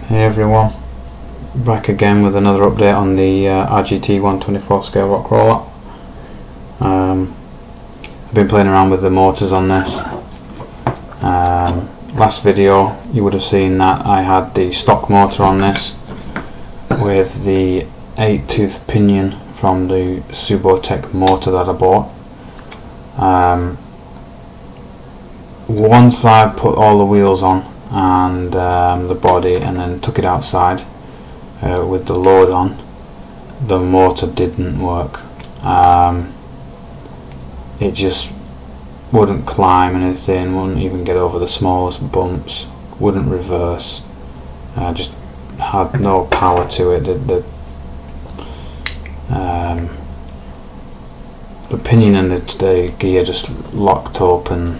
Hey everyone, back again with another update on the RGT 124 scale rock roller. I've been playing around with the motors on this. Last video you would have seen that I had the stock motor on this with the 8-tooth pinion from the SUBOTECH motor that I bought. Once I put all the wheels on and the body and then took it outside with the load on, the motor didn't work. It just wouldn't climb anything, wouldn't even get over the smallest bumps, wouldn't reverse, just had no power to it. The pinion and the gear just locked up, and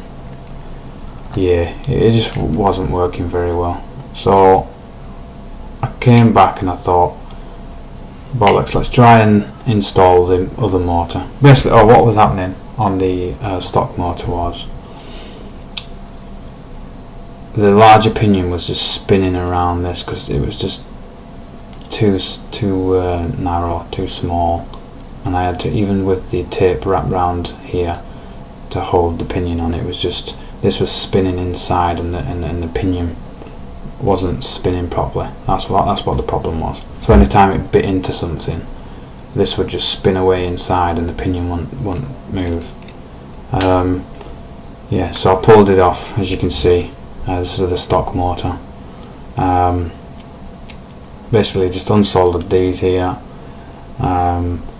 yeah, it just wasn't working very well. So I came back and I thought, bollocks, let's try and install the other motor. Basically, what was happening on the stock motor was the larger pinion was just spinning around this because it was just too narrow, too small, and I had to, even with the tape wrapped round here to hold the pinion on, it was just, this was spinning inside, and the pinion wasn't spinning properly. That's what the problem was. So anytime it bit into something, this would just spin away inside and the pinion wouldn't move. Yeah, so I pulled it off, as you can see. This is the stock motor. Basically just unsoldered these here,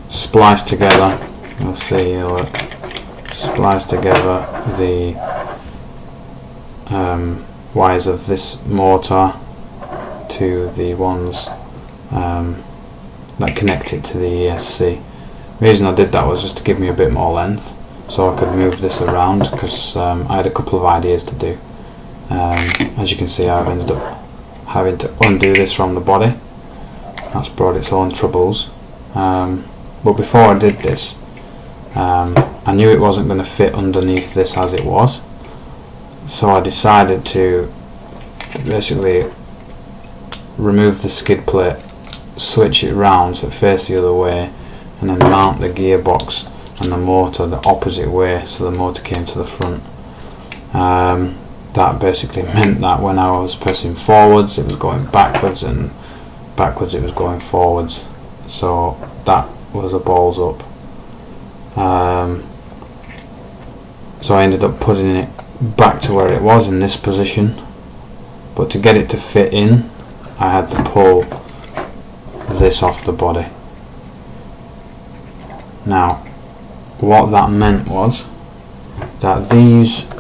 spliced together, you'll see here, look, spliced together the wires of this motor to the ones that connect it to the ESC. The reason I did that was just to give me a bit more length so I could move this around, because I had a couple of ideas to do. As you can see, I've ended up having to undo this from the body. That's brought its own troubles, but before I did this, I knew it wasn't going to fit underneath this as it was, so I decided to basically remove the skid plate, switch it round so it faced the other way, and then mount the gearbox and the motor the opposite way so the motor came to the front. That basically meant that when I was pressing forwards it was going backwards, and backwards it was going forwards, so that was a balls up. So I ended up putting it back to where it was in this position, but to get it to fit in I had to pull this off the body. Now what that meant was that these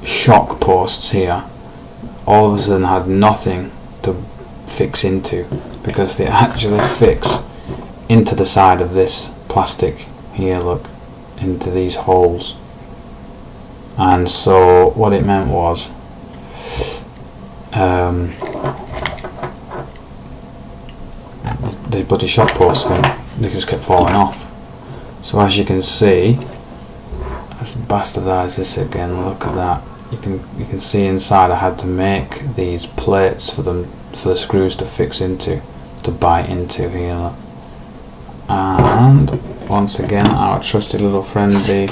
shock posts here all of a sudden had nothing to fix into, because they actually fix into the side of this plastic here, look, into these holes. And so what it meant was the bloody shock posts they just kept falling off. So as you can see, let's bastardize this again, look at that. You can see inside I had to make these plates for the screws to fix into, to bite into here, look. And once again our trusty little friend, the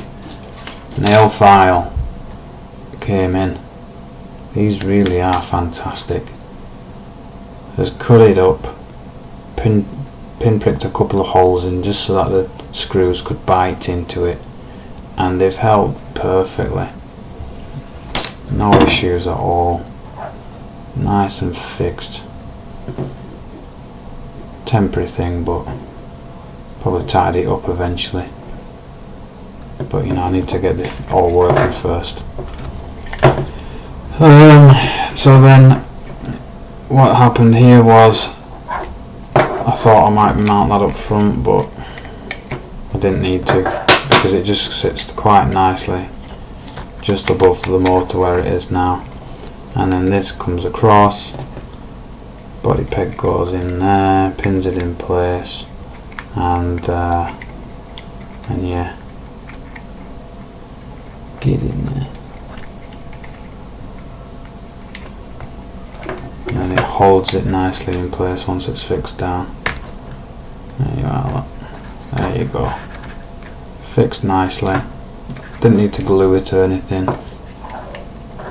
nail file, came in. These really are fantastic. Just cut it up, pinpricked a couple of holes in just so that the screws could bite into it, and they've held perfectly, no issues at all, nice and fixed. Temporary thing, but probably tidy it up eventually, but you know, I need to get this all working first. So then what happened here was I thought I might mount that up front, but I didn't need to, because it just sits quite nicely just above the motor where it is now. And then this comes across, body peg goes in there, pins it in place, and yeah, get in there. and it holds it nicely in place once it's fixed down. There you are, look. There you go. Fixed nicely. Didn't need to glue it or anything.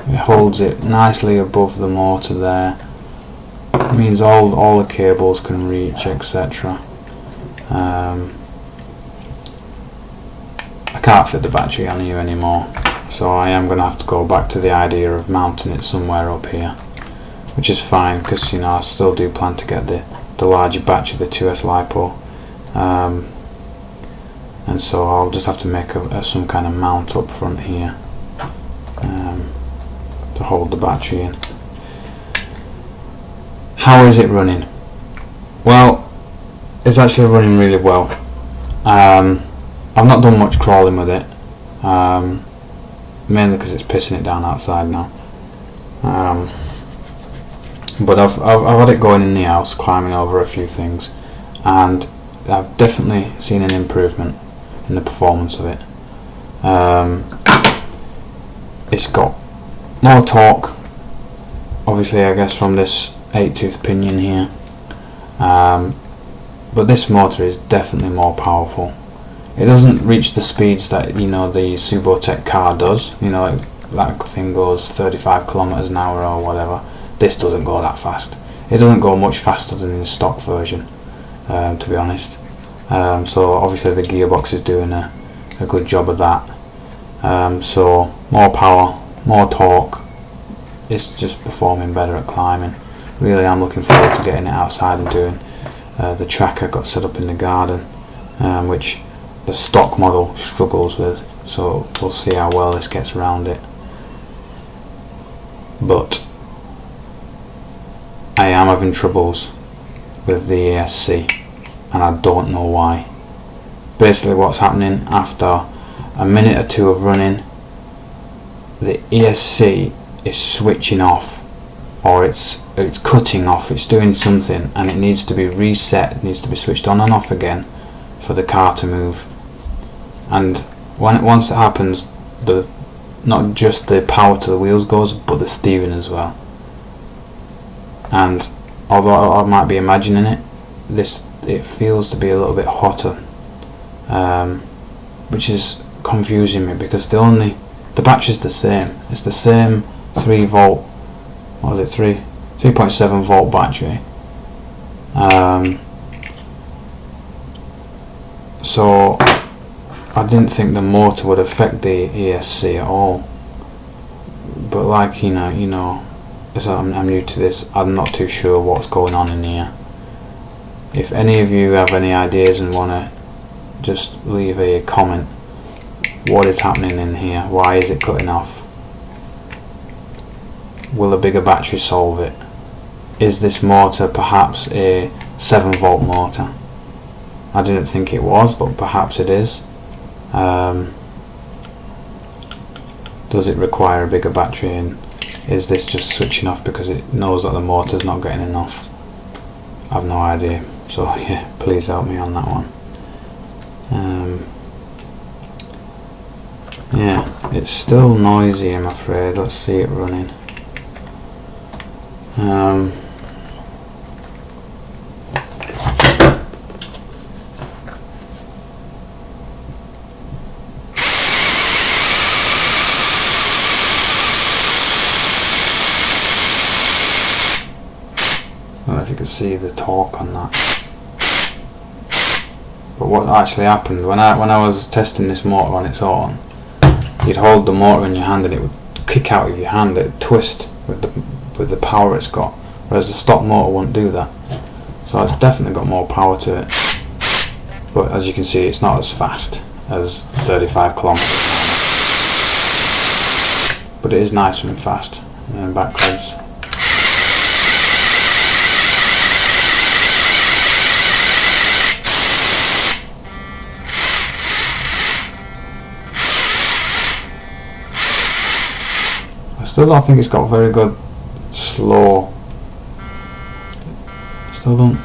It holds it nicely above the motor there. It means all the cables can reach, etc. I can't fit the battery on here anymore, so I am going to have to go back to the idea of mounting it somewhere up here, which is fine because, you know, I still do plan to get the larger battery, the 2S LiPo, and so I'll just have to make some kind of mount up front here to hold the battery in. How is it running? Well, it's actually running really well. I've not done much crawling with it, mainly because it's pissing it down outside now. But I've had it going in the house, climbing over a few things, and I've definitely seen an improvement in the performance of it. It's got more torque, obviously, I guess, from this 8-tooth pinion here, but this motor is definitely more powerful. It doesn't reach the speeds that, you know, the SUBOTECH car does. You know, that thing goes 35 kilometers an hour or whatever. This doesn't go that fast. It doesn't go much faster than the stock version, to be honest. So obviously the gearbox is doing a good job of that. So more power, more torque. It's just performing better at climbing. Really, I'm looking forward to getting it outside and doing the track I got set up in the garden, which the stock model struggles with, so we'll see how well this gets around it. But I am having troubles with the ESC, and I don't know why. Basically what's happening, after a minute or two of running, the ESC is switching off, or it's cutting off, it's doing something, and it needs to be reset, it needs to be switched on and off again for the car to move. And once it happens, not just the power to the wheels goes, but the steering as well. And although I might be imagining it, it feels to be a little bit hotter, which is confusing me, because the battery's the same. It's the same 3 volt, what was it, 3.7 volt battery. So I didn't think the motor would affect the ESC at all. But like, you know, as I'm new to this, I'm not too sure what's going on in here. If any of you have any ideas and want to just leave a comment, what is happening in here? Why is it cutting off? Will a bigger battery solve it? Is this motor perhaps a 7 volt motor? I didn't think it was, but perhaps it is. Does it require a bigger battery, and is this just switching off because it knows that the motor's not getting enough? I've no idea, so yeah, please help me on that one. Yeah, it's still noisy, I'm afraid. Let's see it running. I don't know if you can see the torque on that. But what actually happened when I was testing this motor on its own, you'd hold the motor in your hand and it would kick out of your hand, it would twist with the power it's got, whereas the stock motor won't do that. So it's definitely got more power to it. But as you can see, it's not as fast as 35 kilometers. But it is nice and fast and backwards. I still don't think it's got very good slow. Still don't.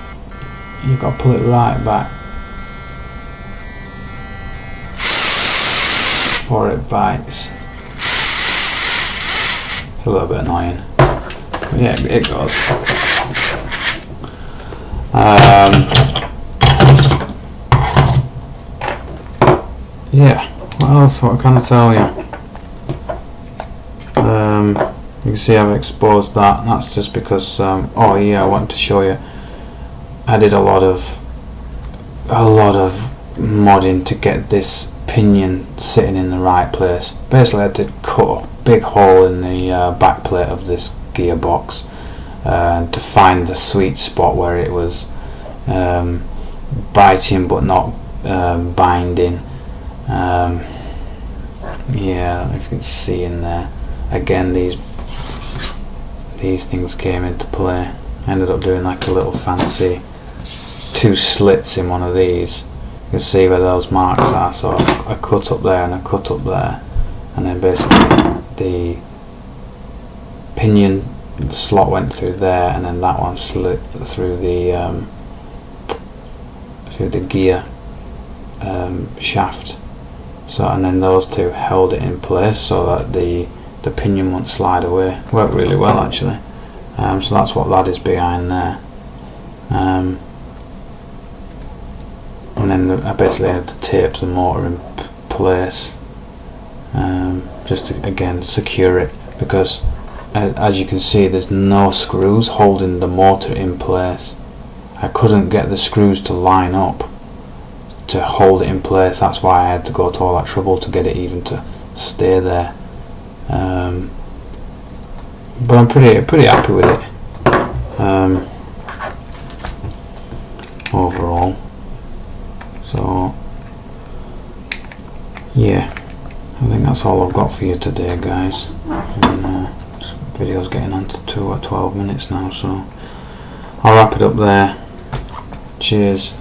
You've got to pull it right back before it bites. It's a little bit annoying. But yeah, it goes. Yeah, what else? What can I tell you? You can see I've exposed that. That's just because. Oh yeah, I wanted to show you. I did a lot of modding to get this pinion sitting in the right place. Basically, I did cut a big hole in the back plate of this gearbox to find the sweet spot where it was biting but not binding. Yeah, if you can see in there. Again, these things came into play. I ended up doing like a little fancy 2 slits in one of these. You can see where those marks are, so I cut up there and I cut up there, and then basically the pinion slot went through there, and then that one slid through the gear shaft. So, and then those 2 held it in place so that the pinion won't slide away. Worked really well actually. So that's what that is behind there. And then I basically had to tape the motor in place, just to again secure it, because as you can see there's no screws holding the motor in place. I couldn't get the screws to line up to hold it in place. That's why I had to go to all that trouble to get it even to stay there. But I'm pretty happy with it overall. So yeah, I think that's all I've got for you today, guys. And this video's getting on to 12 minutes now, so I'll wrap it up there. Cheers.